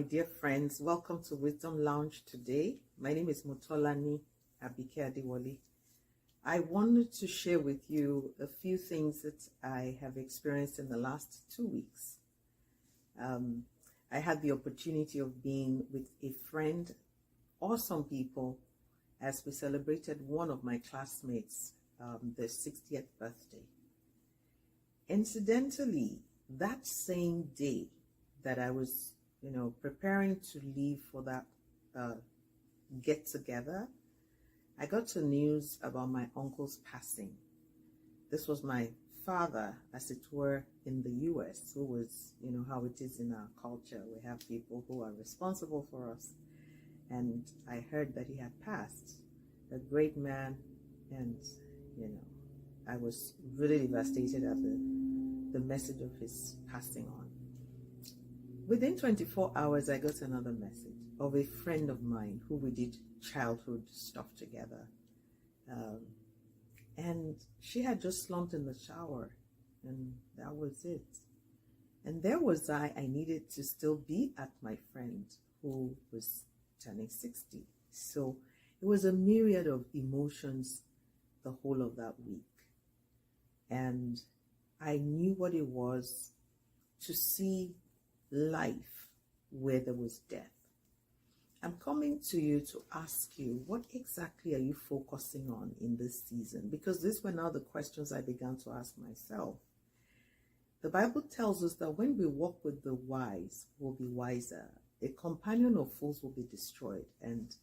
dear friends. Welcome to Wisdom Lounge today. My name is Motolani Abike Adewole. I wanted to share with you a few things that I have experienced in the last 2 weeks. I had the opportunity of being with a friend, awesome people, as we celebrated one of my classmates, their 60th birthday. Incidentally, that same day that I was preparing to leave for that get together, I got the news about my uncle's passing. This was my father, as it were, in the US, who was, how it is in our culture. We have people who are responsible for us. And I heard that he had passed, a great man. And, I was really devastated at the message of his passing on. Within 24 hours, I got another message of a friend of mine who we did childhood stuff together. And she had just slumped in the shower, and that was it. And there was I needed to still be at my friend who was turning 60. So it was a myriad of emotions the whole of that week. And I knew what it was to see life where there was death. I'm coming to you to ask you, what exactly are you focusing on in this season? Because these were now the questions I began to ask myself. The Bible tells us that when we walk with the wise, we'll be wiser. A companion of fools will be destroyed. And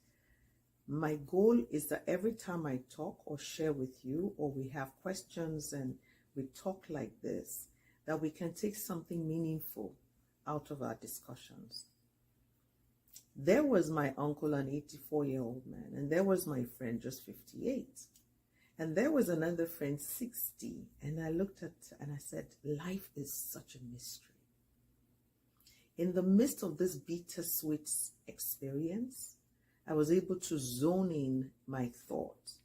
my goal is that every time I talk or share with you, or we have questions and we talk like this, that we can take something meaningful out of our discussions. There was my uncle, an 84-year-old man, and there was my friend, just 58. And there was another friend, 60. And I looked at and I said, life is such a mystery. In the midst of this bittersweet experience, I was able to zone in my thoughts.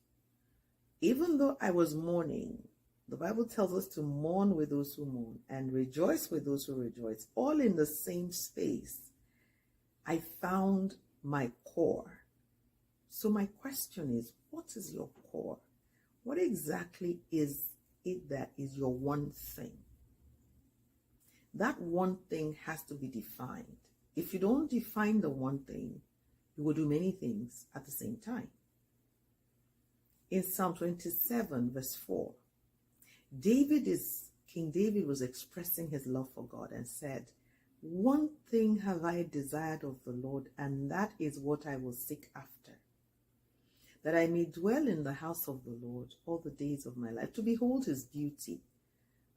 Even though I was mourning, the Bible tells us to mourn with those who mourn and rejoice with those who rejoice, all in the same space. I found my core. So my question is, what is your core? What exactly is it that is your one thing? That one thing has to be defined. If you don't define the one thing, you will do many things at the same time. In Psalm 27, verse 4, King David was expressing his love for God and said, one thing have I desired of the Lord, and that is what I will seek after, that I may dwell in the house of the Lord all the days of my life, to behold his beauty.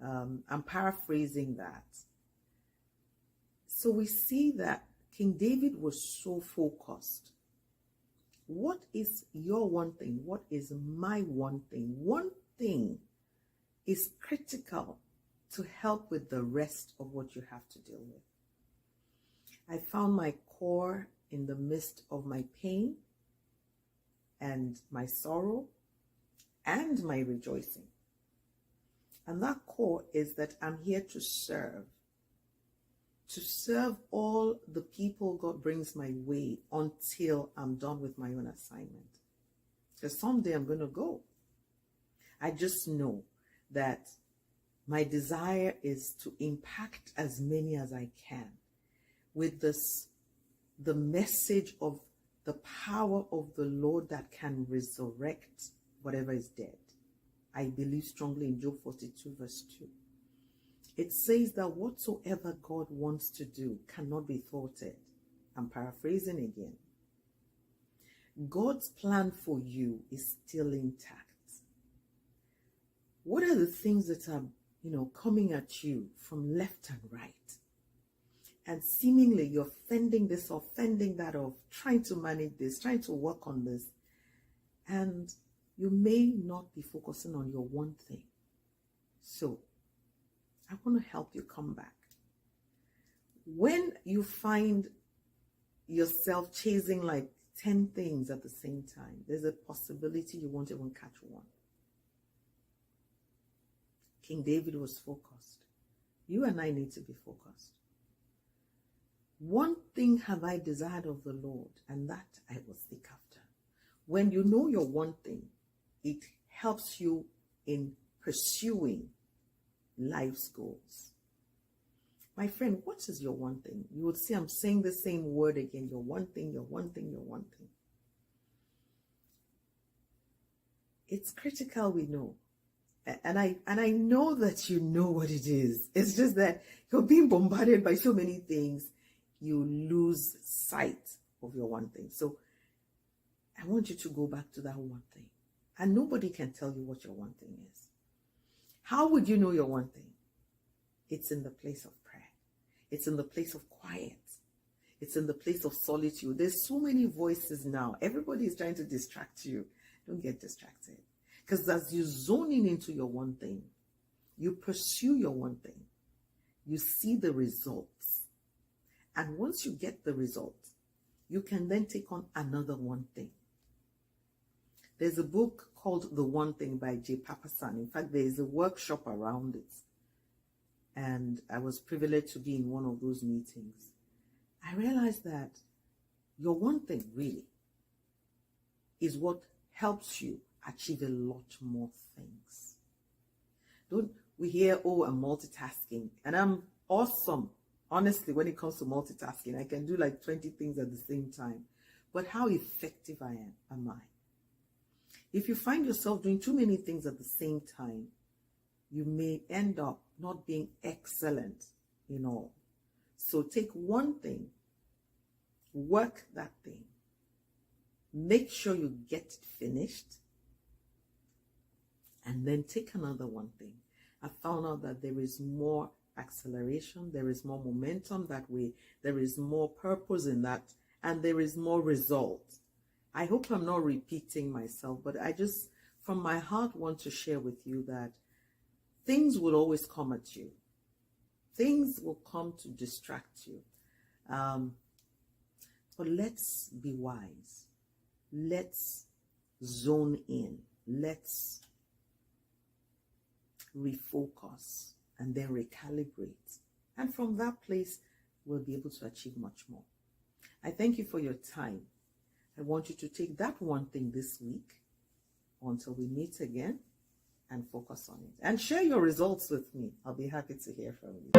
I'm paraphrasing that. So we see that King David was so focused. What is your one thing? What is my one thing? One thing is critical to help with the rest of what you have to deal with. I found my core in the midst of my pain and my sorrow and my rejoicing. And that core is that I'm here to serve all the people God brings my way until I'm done with my own assignment. Because someday I'm going to go. I just know that my desire is to impact as many as I can with the message of the power of the Lord that can resurrect whatever is dead. I believe strongly in Job 42 verse 2. It says that whatsoever God wants to do cannot be thwarted. I'm paraphrasing again. God's plan for you is still intact. What are the things that are, coming at you from left and right? And seemingly you're fending this off, fending that off, trying to manage this, trying to work on this. And you may not be focusing on your one thing. So I want to help you come back. When you find yourself chasing like 10 things at the same time, there's a possibility you won't even catch one. King David was focused. You and I need to be focused. One thing have I desired of the Lord, and that I will seek after. When you know your one thing, it helps you in pursuing life's goals. My friend, what is your one thing? You would see I'm saying the same word again. Your one thing, your one thing, your one thing. It's critical, we know. And I know that you know what it is. It's just that you're being bombarded by so many things, you lose sight of your one thing. So I want you to go back to that one thing. And nobody can tell you what your one thing is. How would you know your one thing? It's in the place of prayer. It's in the place of quiet. It's in the place of solitude. There's so many voices now. Everybody is trying to distract you. Don't get distracted. Because as you zone in into your one thing, you pursue your one thing, you see the results. And once you get the results, you can then take on another one thing. There's a book called The One Thing by J. Papasan. In fact, there is a workshop around it. And I was privileged to be in one of those meetings. I realized that your one thing really is what helps you achieve a lot more things. We hear, oh, I'm multitasking. And I'm awesome. Honestly, when it comes to multitasking, I can do like 20 things at the same time. But how effective am I? If you find yourself doing too many things at the same time, you may end up not being excellent in all. So take one thing, work that thing, make sure you get it finished, and then take another one thing. I found out that there is more acceleration, there is more momentum that way, there is more purpose in that, and there is more result. I hope I'm not repeating myself, but I just, from my heart, want to share with you that things will always come at you. Things will come to distract you. But let's be wise. Let's zone in. Let's refocus and then recalibrate. And from that place, we'll be able to achieve much more. I thank you for your time. I want you to take that one thing this week until we meet again and focus on it. And share your results with me. I'll be happy to hear from you.